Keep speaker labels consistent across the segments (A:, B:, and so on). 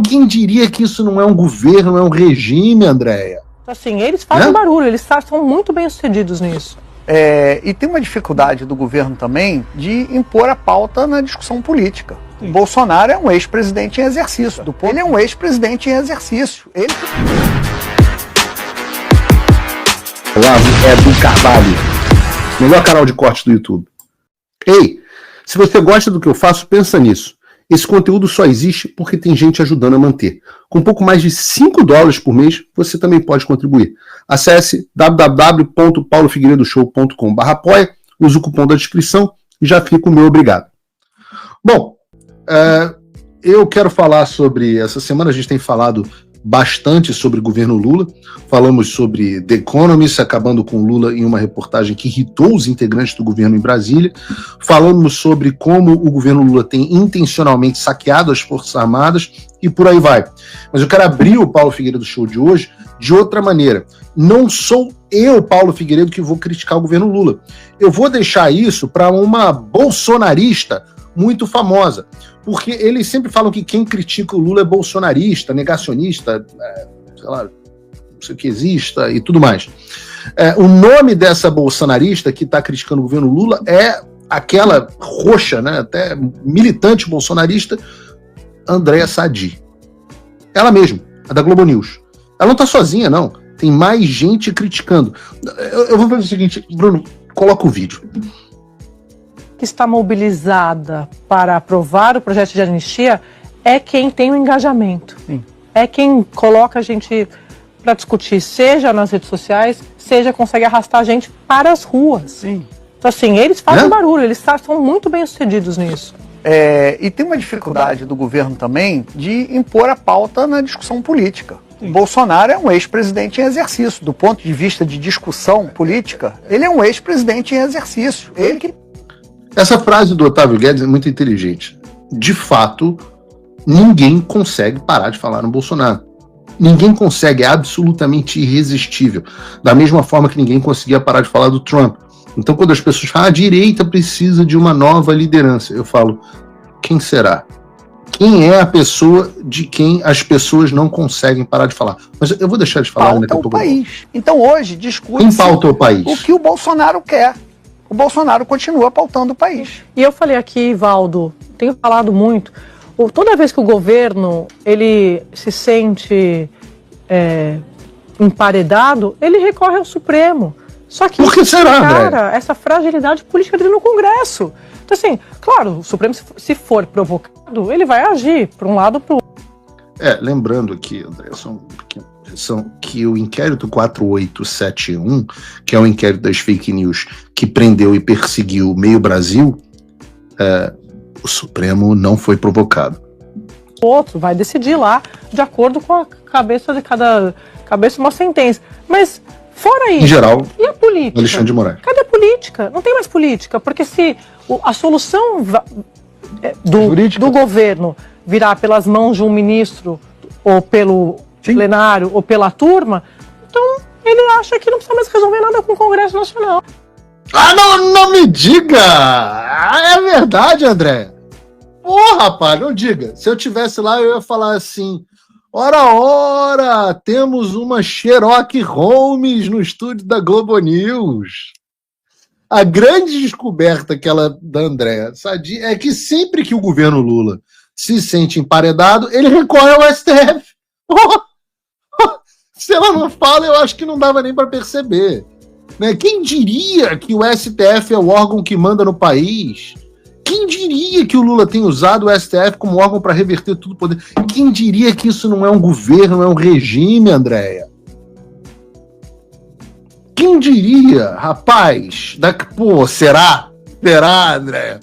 A: quem diria que isso não é um governo, é um regime, Andréia?
B: Assim, eles fazem barulho, eles são muito bem-sucedidos nisso.
C: E tem uma dificuldade do governo também de impor a pauta na discussão política. O Bolsonaro é um ex-presidente em exercício. Ele é um ex-presidente em exercício.
A: Olá, Edu Carvalho, melhor canal de corte do YouTube. Ei, se você gosta do que eu faço, pensa nisso. Esse conteúdo só existe porque tem gente ajudando a manter. Com pouco mais de $5 por mês, você também pode contribuir. Acesse www.paulofigueiredoshow.com/apoia, use o cupom da descrição e já fica o meu obrigado. Bom, eu quero falar sobre... Essa semana a gente tem falado bastante sobre o governo Lula. Falamos sobre The Economist, acabando com Lula em uma reportagem que irritou os integrantes do governo em Brasília. Falamos sobre como o governo Lula tem intencionalmente saqueado as Forças Armadas e por aí vai. Mas eu quero abrir o Paulo Figueiredo Show de hoje de outra maneira. Não sou eu, Paulo Figueiredo, que vou criticar o governo Lula. Eu vou deixar isso para uma bolsonarista muito famosa, porque eles sempre falam que quem critica o Lula é bolsonarista, negacionista, sei lá, não sei o que exista e tudo mais. O nome dessa bolsonarista que está criticando o governo Lula é aquela roxa, né, até militante bolsonarista, Andréa Sadi. Ela mesma, a da Globo News. Ela não está sozinha, não. Tem mais gente criticando. Eu vou fazer o seguinte, Bruno, coloca o vídeo.
B: Que está mobilizada para aprovar o projeto de anistia é quem tem o engajamento.
C: Sim.
B: É quem coloca a gente para discutir, seja nas redes sociais, seja consegue arrastar a gente para as ruas.
C: Sim.
B: Então, assim, eles fazem barulho, eles são muito bem-sucedidos nisso.
C: E tem uma dificuldade do governo também de impor a pauta na discussão política. O Bolsonaro é um ex-presidente em exercício. Do ponto de vista de discussão política, ele é um ex-presidente em exercício.
A: Essa frase do Otávio Guedes é muito inteligente. De fato, ninguém consegue parar de falar no Bolsonaro. Ninguém consegue, é absolutamente irresistível. Da mesma forma que ninguém conseguia parar de falar do Trump. Então, quando as pessoas falam, a direita precisa de uma nova liderança, eu falo, quem será? Quem é a pessoa de quem as pessoas não conseguem parar de falar? Mas eu vou deixar de falar
C: daqui a pouco. Pauta o país. Então, hoje, discute
A: quem pauta o país?
C: O que o Bolsonaro quer. O Bolsonaro continua pautando o país.
B: E eu falei aqui, Valdo, tenho falado muito, toda vez que o governo ele se sente emparedado, ele recorre ao Supremo. Só que
A: por que será,
B: cara, essa fragilidade política dele no Congresso. Então, assim, claro, o Supremo, se for provocado, ele vai agir para um lado ou para o outro.
A: Lembrando aqui, André, que o inquérito 4871, que é o inquérito das fake news que prendeu e perseguiu meio Brasil, o Supremo não foi provocado.
B: O outro vai decidir lá, de acordo com a cabeça de cada cabeça, uma sentença. Mas, fora isso,
A: em geral,
B: e a política?
A: Alexandre de Moraes.
B: Cadê a política? Não tem mais política, porque se a solução do governo virar pelas mãos de um ministro, ou pelo plenário, ou pela turma, então ele acha que não precisa mais resolver nada com o Congresso Nacional.
A: Não me diga! É verdade, André. Rapaz, não diga. Se eu tivesse lá, eu ia falar assim, ora, temos uma Sherlock Holmes no estúdio da Globo News. A grande descoberta da Andréa Sadi é que sempre que o governo Lula se sente emparedado, ele recorre ao STF. Se ela não fala, eu acho que não dava nem para perceber. Né? Quem diria que o STF é o órgão que manda no país? Quem diria que o Lula tem usado o STF como órgão para reverter tudo o poder? Quem diria que isso não é um governo, é um regime, Andréa? Quem diria, rapaz? Será? Será, Andréa?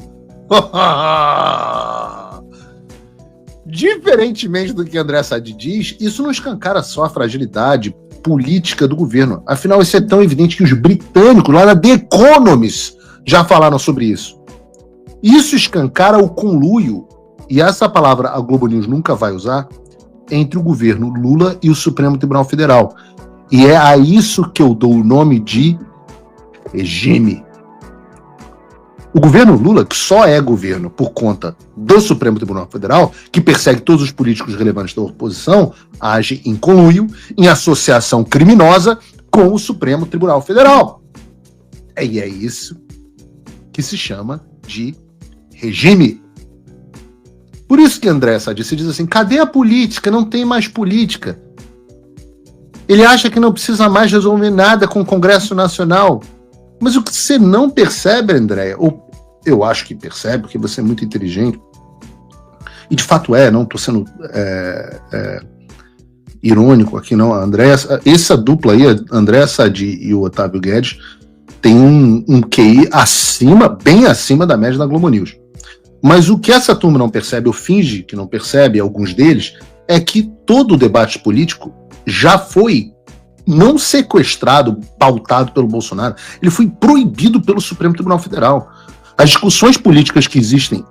A: Diferentemente do que André Sadi diz, isso não escancara só a fragilidade política do governo. Afinal, isso é tão evidente que os britânicos, lá na The Economist, já falaram sobre isso. Isso escancara o conluio, e essa palavra a Globo News nunca vai usar, entre o governo Lula e o Supremo Tribunal Federal. E é a isso que eu dou o nome de regime. O governo Lula, que só é governo por conta do Supremo Tribunal Federal, que persegue todos os políticos relevantes da oposição, age em conluio, em associação criminosa com o Supremo Tribunal Federal. E é isso que se chama de regime. Por isso que André Sadi se diz assim, cadê a política? Não tem mais política. Ele acha que não precisa mais resolver nada com o Congresso Nacional. Mas o que você não percebe, André, ou eu acho que percebe, porque você é muito inteligente, e de fato não estou sendo irônico aqui, não, André, essa dupla aí, André Sadi e o Otávio Guedes, tem um QI bem acima da média da Globo News. Mas o que essa turma não percebe, ou finge que não percebe, alguns deles, é que todo o debate político já foi não sequestrado, pautado pelo Bolsonaro, ele foi proibido pelo Supremo Tribunal Federal. As discussões políticas que existem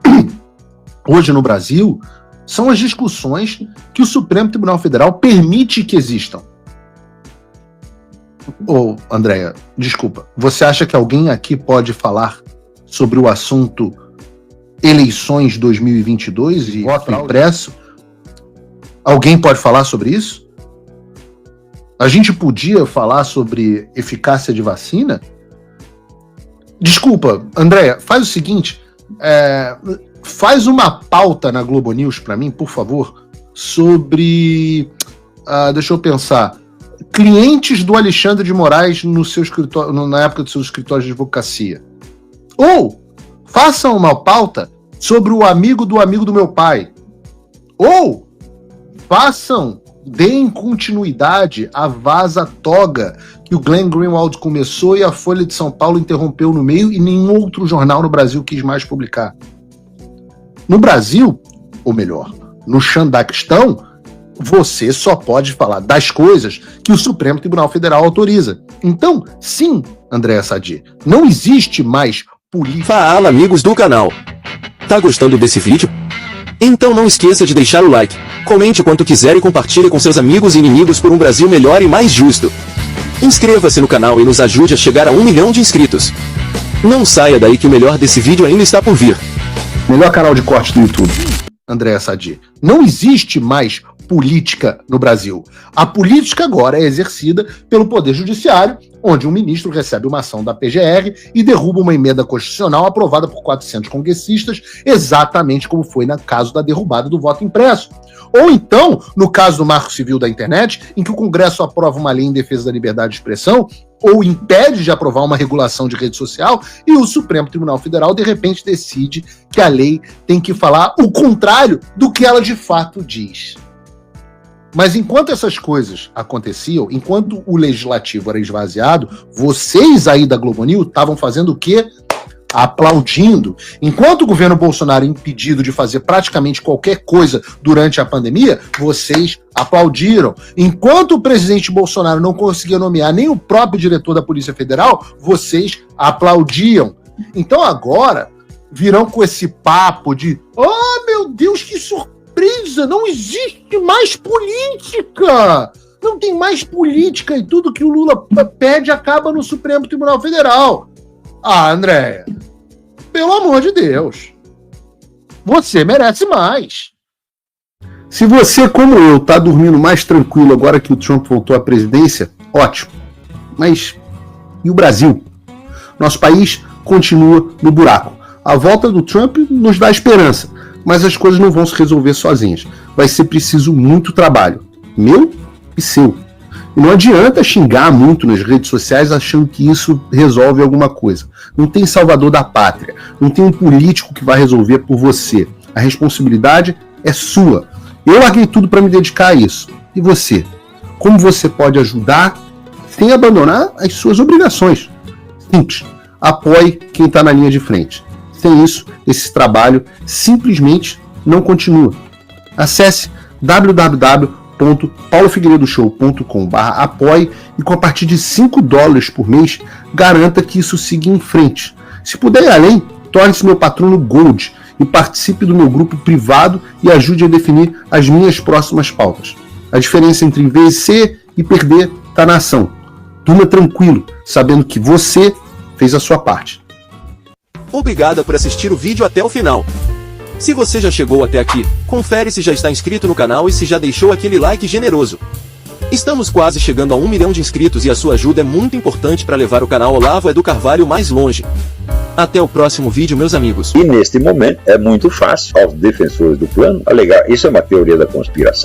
A: hoje no Brasil são as discussões que o Supremo Tribunal Federal permite que existam. Ô, Andréia, desculpa, você acha que alguém aqui pode falar sobre o assunto eleições 2022 e voto impresso? Alguém pode falar sobre isso? A gente podia falar sobre eficácia de vacina? Desculpa, Andréia, faz o seguinte, faz uma pauta na Globo News para mim, por favor, sobre, deixa eu pensar, clientes do Alexandre de Moraes no seu escritório, na época do seu escritório de advocacia. Ou façam uma pauta sobre o amigo do meu pai. Ou deem continuidade à Vaza Toga, que o Glenn Greenwald começou e a Folha de São Paulo interrompeu no meio e nenhum outro jornal no Brasil quis mais publicar. No Brasil, ou melhor, no Xandaquistão, você só pode falar das coisas que o Supremo Tribunal Federal autoriza. Então, sim, André Sadi, não existe mais política.
D: Fala, amigos do canal. Tá gostando desse vídeo? Então não esqueça de deixar o like, comente quanto quiser e compartilhe com seus amigos e inimigos por um Brasil melhor e mais justo. Inscreva-se no canal e nos ajude a chegar a 1 milhão de inscritos. Não saia daí que o melhor desse vídeo ainda está por vir.
A: Melhor canal de corte do YouTube. André Sadi, não existe mais política no Brasil. A política agora é exercida pelo Poder Judiciário, onde um ministro recebe uma ação da PGR e derruba uma emenda constitucional aprovada por 400 congressistas, exatamente como foi no caso da derrubada do voto impresso. Ou então, no caso do Marco Civil da Internet, em que o Congresso aprova uma lei em defesa da liberdade de expressão, ou impede de aprovar uma regulação de rede social, e o Supremo Tribunal Federal, de repente, decide que a lei tem que falar o contrário do que ela de fato diz. Mas enquanto essas coisas aconteciam, enquanto o legislativo era esvaziado, vocês aí da Globo News estavam fazendo o quê? Aplaudindo. Enquanto o governo Bolsonaro é impedido de fazer praticamente qualquer coisa durante a pandemia, vocês aplaudiram. Enquanto o presidente Bolsonaro não conseguia nomear nem o próprio diretor da Polícia Federal, vocês aplaudiam. Então agora virão com esse papo de oh meu Deus, que surpresa! Não existe mais política! Não tem mais política e tudo que o Lula pede acaba no Supremo Tribunal Federal. Ah, André, pelo amor de Deus, você merece mais. Se você, como eu, tá dormindo mais tranquilo agora que o Trump voltou à presidência, ótimo. Mas e o Brasil? Nosso país continua no buraco. A volta do Trump nos dá esperança, mas as coisas não vão se resolver sozinhas. Vai ser preciso muito trabalho, meu e seu. E não adianta xingar muito nas redes sociais achando que isso resolve alguma coisa. Não tem salvador da pátria, não tem um político que vai resolver por você. A responsabilidade é sua. Eu larguei tudo para me dedicar a isso. E você? Como você pode ajudar sem abandonar as suas obrigações? Simples. Apoie quem está na linha de frente. Sem isso, esse trabalho simplesmente não continua. Acesse www.paulofigueiredoshow.com/apoie e com a partir de $5 por mês, garanta que isso siga em frente. Se puder ir além, torne-se meu patrono Gold e participe do meu grupo privado e ajude a definir as minhas próximas pautas. A diferença entre vencer e perder está na ação. Durma tranquilo, sabendo que você fez a sua parte.
D: Obrigada por assistir o vídeo até o final. Se você já chegou até aqui, confere se já está inscrito no canal e se já deixou aquele like generoso. Estamos quase chegando a 1 milhão de inscritos e a sua ajuda é muito importante para levar o canal Olavo Edu Carvalho mais longe. Até o próximo vídeo, meus amigos.
E: E neste momento é muito fácil aos defensores do plano alegar isso é uma teoria da conspiração.